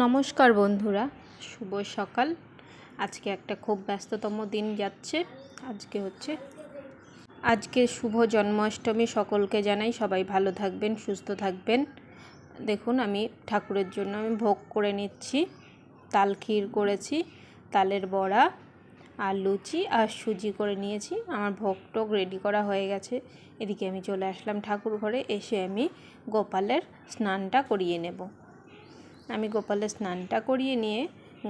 নমস্কার বন্ধুরা, শুভ সকাল। আজকে একটা খুব ব্যস্ততম দিন যাচ্ছে। আজকে শুভ জন্মাষ্টমী। সকলকে জানাই সবাই ভালো থাকবেন, সুস্থ থাকবেন। দেখুন, আমি ঠাকুরের জন্য ভোগ করে নিচ্ছি। তাল ক্ষীর করেছি, তালের বড়া আর লুচি আর সুজি করে নিয়েছি। আমার ভোগ টোগ রেডি করা হয়ে গেছে। এদিকে আমি চলে আসলাম ঠাকুর ঘরে। এসে আমি গোপালের স্নানটা করিয়ে নেব। আমি গোপালের স্নানটা করিয়ে নিয়ে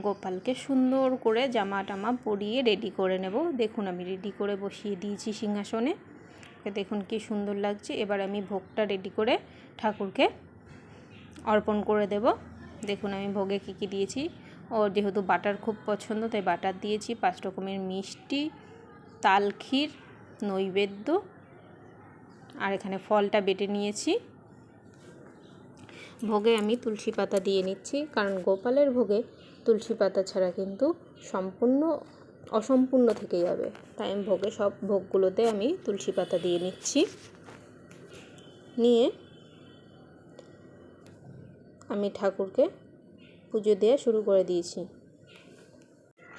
গোপালকে সুন্দর করে জামা টামা পরিয়ে রেডি করে নেব। দেখুন, আমি রেডি করে বসিয়ে দিয়েছি সিংহাসনে। দেখুন কি সুন্দর লাগছে। এবার আমি ভোগটা রেডি করে ঠাকুরকে অর্পণ করে দেব। দেখুন, আমি ভোগে কী কী দিয়েছি। ওর যেহেতু বাটার খুব পছন্দ, তাই বাটার দিয়েছি। 5 রকমের মিষ্টি, তাল ক্ষীর, নৈবেদ্য, আর এখানে ফলটা বেটে নিয়েছি। ভোগে আমি তুলসী পাতা দিয়ে নিচ্ছি, কারণ গোপালের ভোগে তুলসী পাতা ছাড়া কিন্তু সম্পূর্ণ অসম্পূর্ণ থেকে যাবে। তাই আমি সব ভোগগুলোতে আমি তুলসী পাতা দিয়ে নিচ্ছি। নিয়ে আমি ঠাকুরকে পুজো দেওয়া শুরু করে দিয়েছি।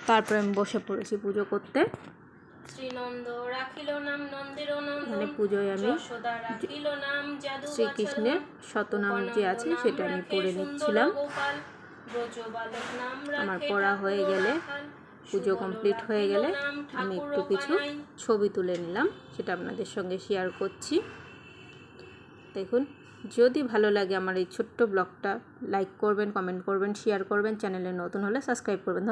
তারপরে আমি বসে পড়েছি পুজো করতে। এখানে পুজোয় আমি শ্রীকৃষ্ণের শতনাম যে আছে সেটা আমি পড়ে নিচ্ছিলাম। আমার পড়া হয়ে গেলে, পুজো কমপ্লিট হয়ে গেলে আমি একটু কিছু ছবি তুলে নিলাম, সেটা আপনাদের সঙ্গে শেয়ার করছি। দেখুন, যদি ভালো লাগে আমার এই ছোট্ট ব্লগটা, লাইক করবেন, কমেন্ট করবেন, শেয়ার করবেন। চ্যানেলে নতুন হলে সাবস্ক্রাইব করবেন।